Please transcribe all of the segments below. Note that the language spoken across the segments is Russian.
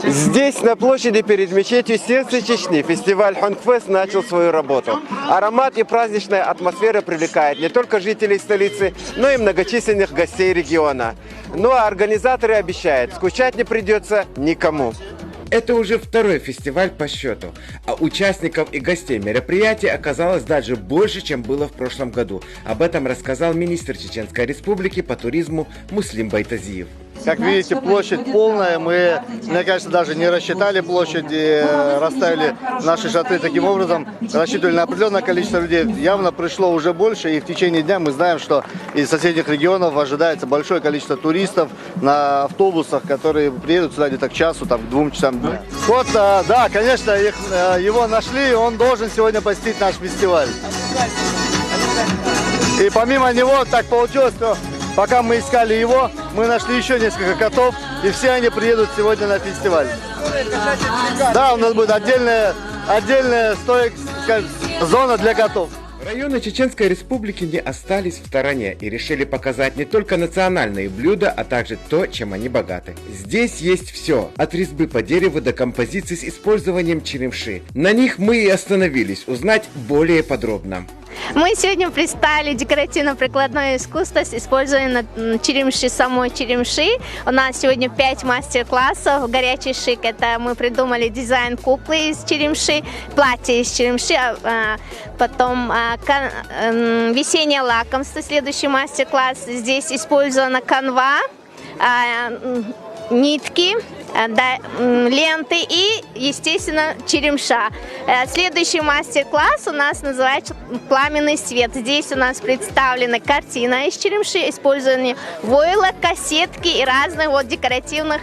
Здесь, на площади перед мечетью «Сердце Чечни», фестиваль «Хонгфест» начал свою работу. Аромат и праздничная атмосфера привлекает не только жителей столицы, но и многочисленных гостей региона. Ну а организаторы обещают, скучать не придется никому. Это уже второй фестиваль по счету, а участников и гостей мероприятия оказалось даже больше, чем было в прошлом году. Об этом рассказал министр Чеченской Республики по туризму Муслим Байтазиев. Как видите, площадь полная. Мы, мне кажется, даже не рассчитали площадь и расставили наши шатры таким образом. Рассчитывали на определенное количество людей. Явно пришло уже больше, и в течение дня мы знаем, что из соседних регионов ожидается большое количество туристов на автобусах, которые приедут сюда где-то к часу, там, к 2 часам дня. Вот, да, конечно, его нашли, и он должен сегодня посетить наш фестиваль. И помимо него так получилось, что пока мы искали его, мы нашли еще несколько котов, и все они приедут сегодня на фестиваль. Да, у нас будет отдельная зона для котов. Районы Чеченской Республики не остались в стороне и решили показать не только национальные блюда, а также то, чем они богаты. Здесь есть все, от резьбы по дереву до композиций с использованием черемши. На них мы и остановились, узнать более подробно. Мы сегодня представили декоративно-прикладное искусство с использованием черемши, самой черемши. У нас сегодня 5 мастер-классов. Горячий шик – это мы придумали дизайн куклы из черемши, платье из черемши. Потом весеннее лакомство, следующий мастер-класс. Здесь использована канва, нитки, ленты и, естественно, черемша. Следующий мастер-класс у нас называется «Пламенный свет». Здесь у нас представлена картина из черемши, использование войла, кассетки и разных вот декоративных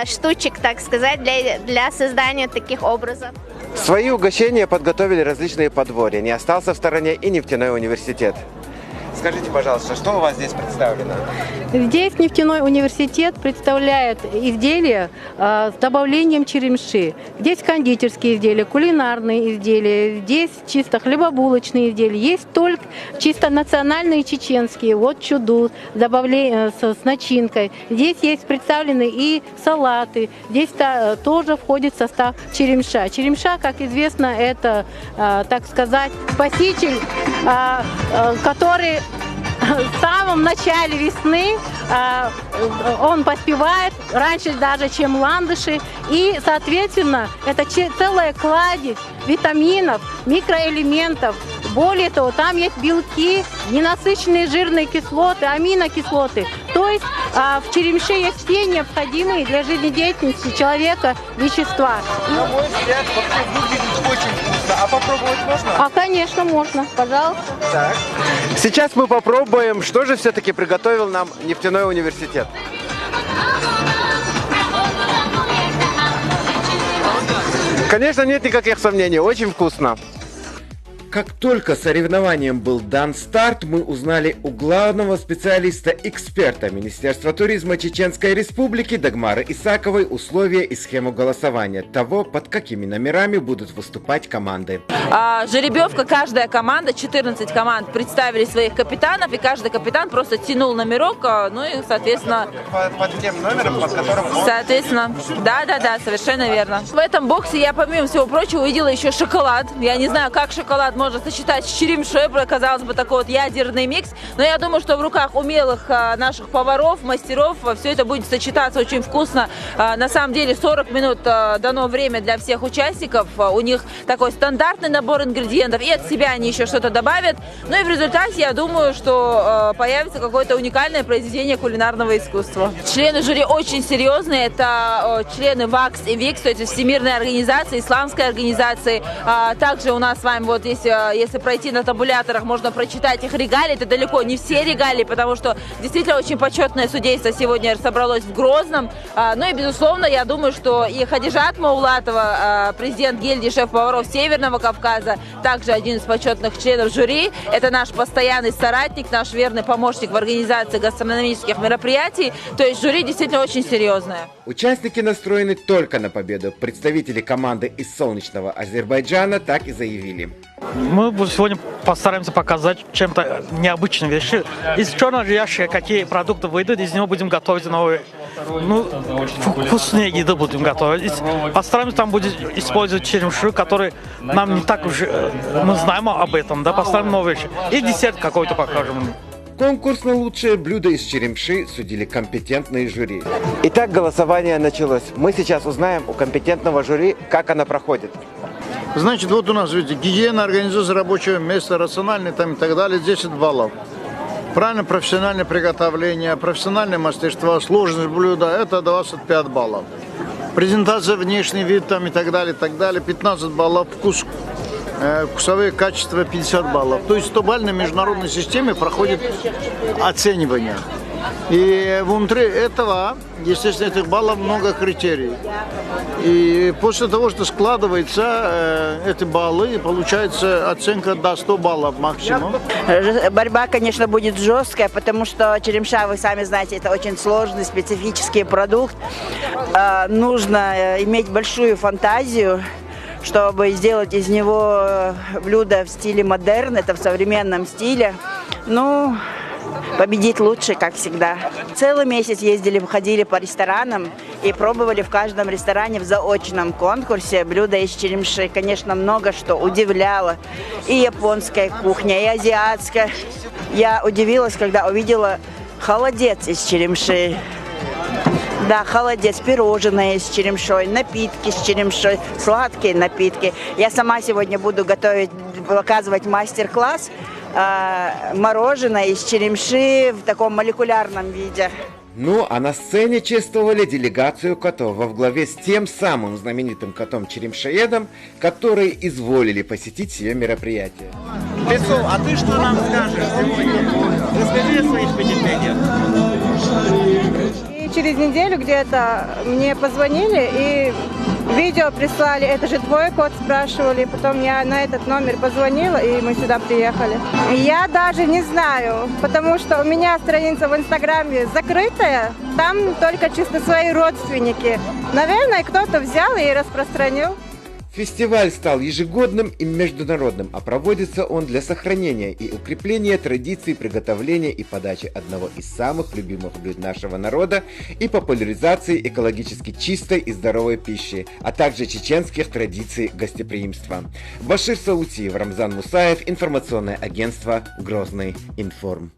штучек, так сказать, для создания таких образов. Свои угощения подготовили различные подворья. Не остался в стороне и нефтяной университет. Скажите, пожалуйста, что у вас здесь представлено? Здесь нефтяной университет представляет изделия с добавлением черемши. Здесь кондитерские изделия, кулинарные изделия, здесь чисто хлебобулочные изделия. Есть только чисто национальные чеченские, вот чуду, добавление с начинкой. Здесь есть представлены и салаты. Здесь тоже входит в состав черемша. Черемша, как известно, это, так сказать, спаситель, который в самом начале весны он поспевает раньше даже, чем ландыши. И, соответственно, это целая кладезь витаминов, микроэлементов. Более того, там есть белки, ненасыщенные жирные кислоты, аминокислоты. То есть в черемше есть все необходимые для жизнедеятельности человека вещества. На мой взгляд, выглядит очень вкусно. А попробовать можно? Конечно, можно. Пожалуйста. Так. Сейчас мы попробуем, что же все-таки приготовил нам нефтяной университет. Конечно, нет никаких сомнений, очень вкусно. Как только соревнованием был дан старт, мы узнали у главного специалиста-эксперта Министерства туризма Чеченской Республики Дагмары Исаковой условия и схему голосования того, под какими номерами будут выступать команды. Жеребьевка, каждая команда, 14 команд представили своих капитанов, и каждый капитан просто тянул номерок, ну и, соответственно... Под тем номером, под которым... Соответственно, да, совершенно верно. В этом боксе я, помимо всего прочего, увидела еще шоколад. Я не знаю, как шоколад можно сочетать с черемшой, казалось бы, такой вот ядерный микс, но я думаю, что в руках умелых наших поваров, мастеров все это будет сочетаться очень вкусно. На самом деле 40 минут дано время для всех участников, у них такой стандартный набор ингредиентов, и от себя они еще что-то добавят, ну и в результате я думаю, что появится какое-то уникальное произведение кулинарного искусства. Члены жюри очень серьезные, это члены ВАКС и ВИКС, то есть Всемирной организации, исламской организации. Также у нас с вами вот здесь, если пройти на табуляторах, можно прочитать их регалии. Это далеко не все регалии, потому что действительно очень почетное судейство сегодня собралось в Грозном. Ну и, безусловно, я думаю, что и Хадижат Маулатова, президент гильдии шеф-поваров Северного Кавказа, также один из почетных членов жюри. Это наш постоянный соратник, наш верный помощник в организации гастрономических мероприятий. То есть жюри действительно очень серьезное. Участники настроены только на победу. Представители команды из солнечного Азербайджана так и заявили. Мы сегодня постараемся показать чем-то необычные вещи. Из черного ящика какие продукты выйдут, из него будем готовить новые, вкусные еды будем готовить. Постараемся там будет использовать черемшу, который нам не так уж, мы знаем об этом, да, поставим новые вещи. И десерт какой-то покажем. Конкурс на лучшее блюдо из черемши судили компетентные жюри. Итак, голосование началось. Мы сейчас узнаем у компетентного жюри, как оно проходит. Значит, вот у нас, видите, гигиена, организация рабочего места, рациональный там и так далее, 10 баллов. Правильно, профессиональное приготовление, профессиональное мастерство, сложность блюда, это 25 баллов. Презентация, внешний вид там и так далее, 15 баллов. Вкус, вкусовые качества 50 баллов. То есть в 100-бальной международной системе проходит оценивание. И внутри этого, естественно, этих баллов много критерий. И после того, что складываются эти баллы, получается оценка до 100 баллов максимум. Борьба, конечно, будет жесткая, потому что черемша, вы сами знаете, это очень сложный, специфический продукт. Нужно иметь большую фантазию, чтобы сделать из него блюдо в стиле модерн, это в современном стиле. Ну, победить лучше, как всегда. Целый месяц ездили, ходили по ресторанам и пробовали в каждом ресторане в заочном конкурсе блюда из черемши. Конечно, много что удивляло. И японская кухня, и азиатская. Я удивилась, когда увидела холодец из черемши. Да, холодец, пирожные с черемшой, напитки с черемшой, сладкие напитки. Я сама сегодня буду готовить, показывать мастер-класс. Мороженое из черемши в таком молекулярном виде. Ну, а на сцене чествовали делегацию котов во главе с тем самым знаменитым котом-черемшоедом, которые изволили посетить сие мероприятие. Песцов, а ты что нам скажешь сегодня? Расскажи о своих впечатлениях. И через неделю где-то мне позвонили и видео прислали. Это же твой кот, спрашивали. Потом я на этот номер позвонила, и мы сюда приехали. Я даже не знаю, потому что у меня страница в Инстаграме закрытая. Там только чисто свои родственники. Наверное, кто-то взял и распространил. Фестиваль стал ежегодным и международным, а проводится он для сохранения и укрепления традиций приготовления и подачи одного из самых любимых блюд нашего народа и популяризации экологически чистой и здоровой пищи, а также чеченских традиций гостеприимства. Башир Саутиев, Рамзан Мусаев, информационное агентство Грозный Информ.